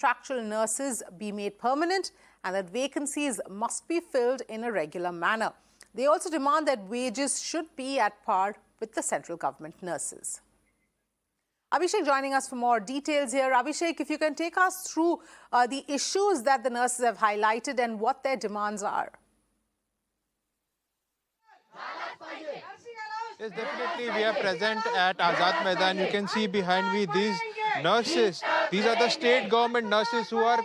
contractual nurses be made permanent and that vacancies must be filled in a regular manner. They also demand that wages should be at par with the central government nurses. Abhishek joining us for more details here. Abhishek, if you can take us through the issues that the nurses have highlighted and what their demands are. Yes, definitely. We are present at Azad Maidan. You can see behind me these nurses. These are the state government nurses who are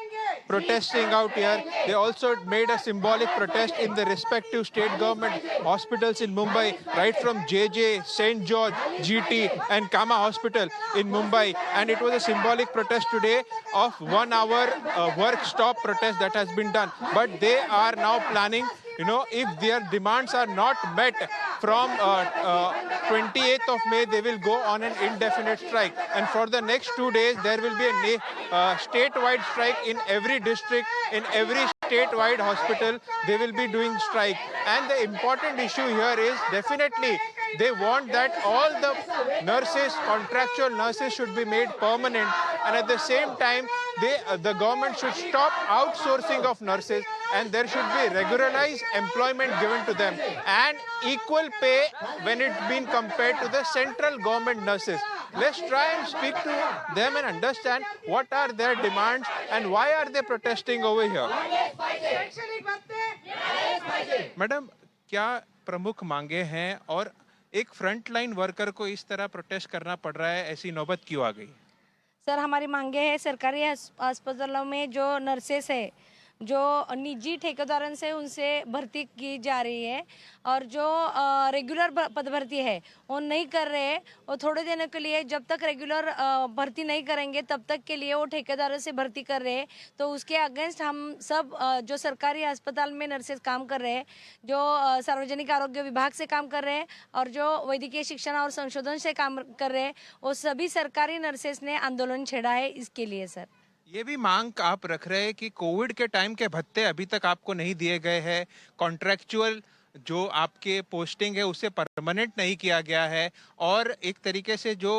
protesting out here. They also made a symbolic protest in the respective state government hospitals in Mumbai, right from JJ, St. George, GT and Kama Hospital in Mumbai. And it was a symbolic protest today of 1 hour work stop protest that has been done. But they are now planning, if their demands are not met from 28th of May, they will go on an indefinite strike. And for the next 2 days, there will be a statewide strike in every district, in every statewide hospital. They will be doing strike. And the important issue here is definitely they want that all the nurses, contractual nurses should be made permanent. And at the same time, the government should stop outsourcing of nurses and there should be regularized employment given to them and equal pay when it's been compared to the central government nurses. Let's try and speak to them and understand what are their demands and why are they protesting over here. Madam, क्या प्रमुख मांगे हैं और एक front line worker को इस तरह protest करना पड़ रहा है, ऐसी नौबत क्यों आ गई? सर, हमारी मांगे हैं सरकारी अस्पतालों में जो नर्सेस है जो निजी ठेकेदारों से उनसे भर्ती की जा रही है और जो रेगुलर पद भर्ती है वो नहीं कर रहे हैं। वो थोड़े दिनों के लिए जब तक रेगुलर भर्ती नहीं करेंगे तब तक के लिए वो ठेकेदारों से भर्ती कर रहे हैं। तो उसके अगेंस्ट हम सब जो सरकारी अस्पताल में नर्सेज काम कर रहे हैं, जो सार्वजनिक आरोग्य विभाग से काम कर रहे हैं और जो वैद्यकीय शिक्षण और संशोधन से काम कर रहे हैं, वो सभी सरकारी नर्सेज ने आंदोलन छेड़ा है इसके लिए। सर, ये भी मांग आप रख रहे हैं कि कोविड के टाइम के भत्ते अभी तक आपको नहीं दिए गए हैं, कॉन्ट्रैक्चुअल जो आपके पोस्टिंग है उसे परमानेंट नहीं किया गया है और एक तरीके से जो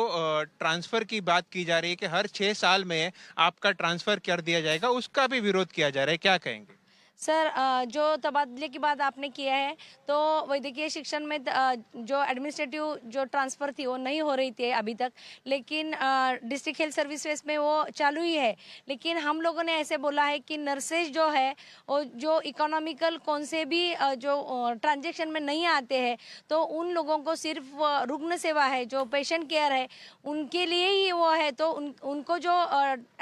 ट्रांसफ़र की बात की जा रही है कि हर 6 साल में आपका ट्रांसफ़र कर दिया जाएगा, उसका भी विरोध किया जा रहा है, क्या कहेंगे? सर, जो तबादले की बात आपने किया है तो वैद्यकीय शिक्षण में जो एडमिनिस्ट्रेटिव जो ट्रांसफ़र थी वो नहीं हो रही थी अभी तक, लेकिन डिस्ट्रिक्ट हेल्थ सर्विसेज में वो चालू ही है। लेकिन हम लोगों ने ऐसे बोला है कि नर्सेज जो है वो जो इकोनॉमिकल कौन से भी जो ट्रांजेक्शन में नहीं आते हैं तो उन लोगों को सिर्फ रुग्ण सेवा है, जो पेशेंट केयर है, उनके लिए ही वो है। तो उनको जो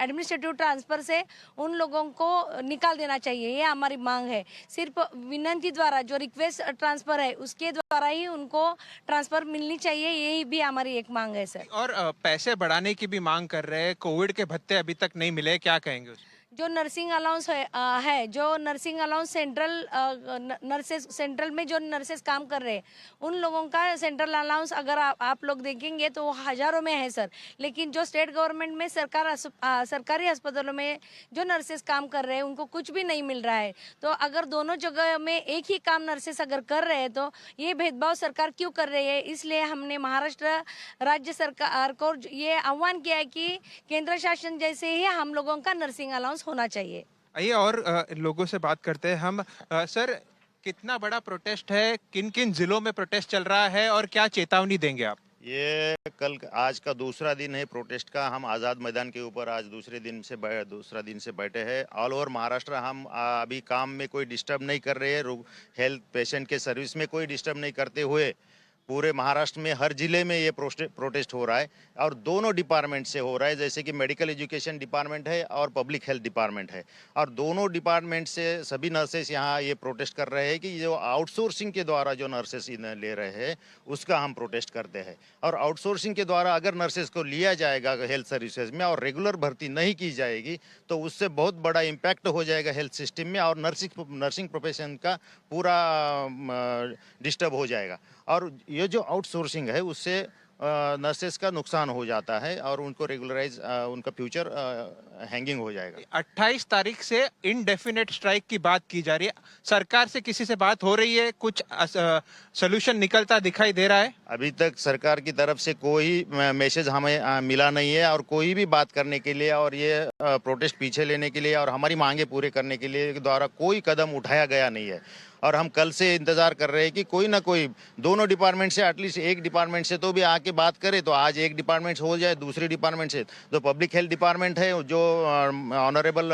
एडमिनिस्ट्रेटिव ट्रांसफ़र से उन लोगों को निकाल देना चाहिए, ये हमारी मांग है। सिर्फ विनंती द्वारा जो रिक्वेस्ट ट्रांसफर है उसके द्वारा ही उनको ट्रांसफर मिलनी चाहिए, यही भी हमारी एक मांग है। सर, और पैसे बढ़ाने की भी मांग कर रहे हैं, कोविड के भत्ते अभी तक नहीं मिले, क्या कहेंगे उसमें? जो नर्सिंग अलाउंस है जो नर्सिंग अलाउंस सेंट्रल में जो नर्सेस काम कर रहे हैं उन लोगों का सेंट्रल अलाउंस अगर आप लोग देखेंगे तो हज़ारों में है सर। लेकिन जो स्टेट गवर्नमेंट में सरकारी अस्पतालों में जो नर्सेस काम कर रहे हैं उनको कुछ भी नहीं मिल रहा है। तो अगर दोनों जगह में एक ही काम नर्सेस अगर कर रहे हैं तो ये भेदभाव सरकार क्यों कर रही है? इसलिए हमने महाराष्ट्र राज्य सरकार को ये आह्वान किया है कि केंद्र शासन जैसे ही हम लोगों का नर्सिंग अलाउंस होना चाहिए। आइए और लोगों से बात करते हैं हम। सर, कितना बड़ा प्रोटेस्ट है, किन किन जिलों में प्रोटेस्ट चल रहा है और क्या चेतावनी देंगे आप? ये आज का दूसरा दिन है प्रोटेस्ट का। हम आज़ाद मैदान के ऊपर आज दूसरा दिन से बैठे हैं। ऑल ओवर महाराष्ट्र हम अभी काम में कोई डिस्टर्ब नहीं कर रहे हैं, हेल्थ पेशेंट के सर्विस में कोई डिस्टर्ब नहीं करते हुए पूरे महाराष्ट्र में हर जिले में ये प्रोटेस्ट हो रहा है और दोनों डिपार्टमेंट से हो रहा है, जैसे कि मेडिकल एजुकेशन डिपार्टमेंट है और पब्लिक हेल्थ डिपार्टमेंट है। और दोनों डिपार्टमेंट से सभी नर्सेस यहाँ ये प्रोटेस्ट कर रहे हैं कि जो आउटसोर्सिंग के द्वारा जो नर्सेस ले रहे हैं उसका हम प्रोटेस्ट करते हैं। और आउटसोर्सिंग के द्वारा अगर नर्सेस को लिया जाएगा हेल्थ सर्विसेज में और रेगुलर भर्ती नहीं की जाएगी तो उससे बहुत बड़ा इम्पैक्ट हो जाएगा हेल्थ सिस्टम में और नर्सिंग प्रोफेशन का पूरा डिस्टर्ब हो जाएगा। और ये जो आउटसोर्सिंग है उससे नर्सेस का नुकसान हो जाता है और उनको रेगुलराइज उनका फ्यूचर हैंगिंग हो जाएगा। 28 तारीख से इनडेफिनेट स्ट्राइक की बात की जा रही है। सरकार से किसी से बात हो रही है? कुछ सोल्यूशन निकलता दिखाई दे रहा है? अभी तक सरकार की तरफ से कोई मैसेज हमें मिला नहीं है और कोई भी बात करने के लिए और ये प्रोटेस्ट पीछे लेने के लिए और हमारी मांगे पूरे करने के लिए द्वारा कोई कदम उठाया गया नहीं है। और हम कल से इंतजार कर रहे हैं कि कोई ना कोई दोनों डिपार्टमेंट से एटलीस्ट एक डिपार्टमेंट से तो भी आके बात करे। तो आज एक डिपार्टमेंट हो जाए, दूसरी डिपार्टमेंट से जो पब्लिक हेल्थ डिपार्टमेंट है, जो ऑनरेबल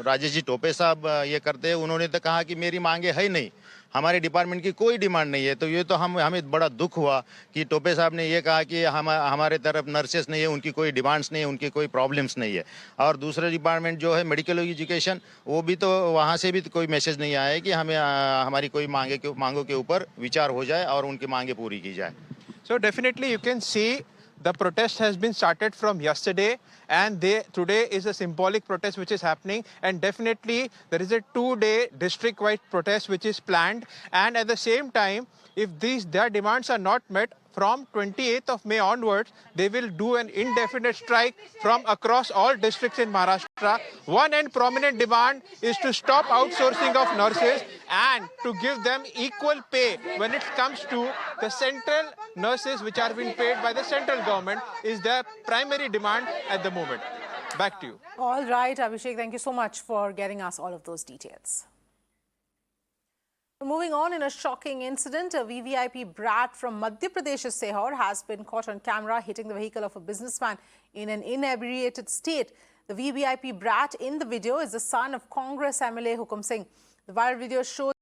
राजेश जी टोपे साहब ये करते हैं, उन्होंने तो कहा कि मेरी मांगे है नहीं, हमारे डिपार्टमेंट की कोई डिमांड नहीं है। तो ये तो हमें बड़ा दुख हुआ कि टोपे साहब ने ये कहा कि हमारे तरफ नर्सेस नहीं है, उनकी कोई डिमांड्स नहीं है, उनकी कोई प्रॉब्लम्स नहीं है। और दूसरा डिपार्टमेंट जो है मेडिकल एजुकेशन, वो भी तो वहाँ से भी तो कोई मैसेज नहीं आया है कि हमें हमारी कोई मांगों के ऊपर विचार हो जाए और उनकी मांगे पूरी की जाए। So definitely you can see the protest has been started from yesterday, and today is a symbolic protest which is happening, and definitely there is a 2-day district-wide protest which is planned, and at the same time, if their demands are not met, from 28th of May onwards, they will do an indefinite strike from across all districts in Maharashtra. One and prominent demand is to stop outsourcing of nurses and to give them equal pay when it comes to the central nurses which are being paid by the central government is their primary demand at the moment. Back to you. All right, Abhishek, thank you so much for getting us all of those details. Moving on, in a shocking incident, a VVIP brat from Madhya Pradesh's Sehor has been caught on camera hitting the vehicle of a businessman in an inebriated state. The VVIP brat in the video is the son of Congress MLA Hukum Singh. The viral video shows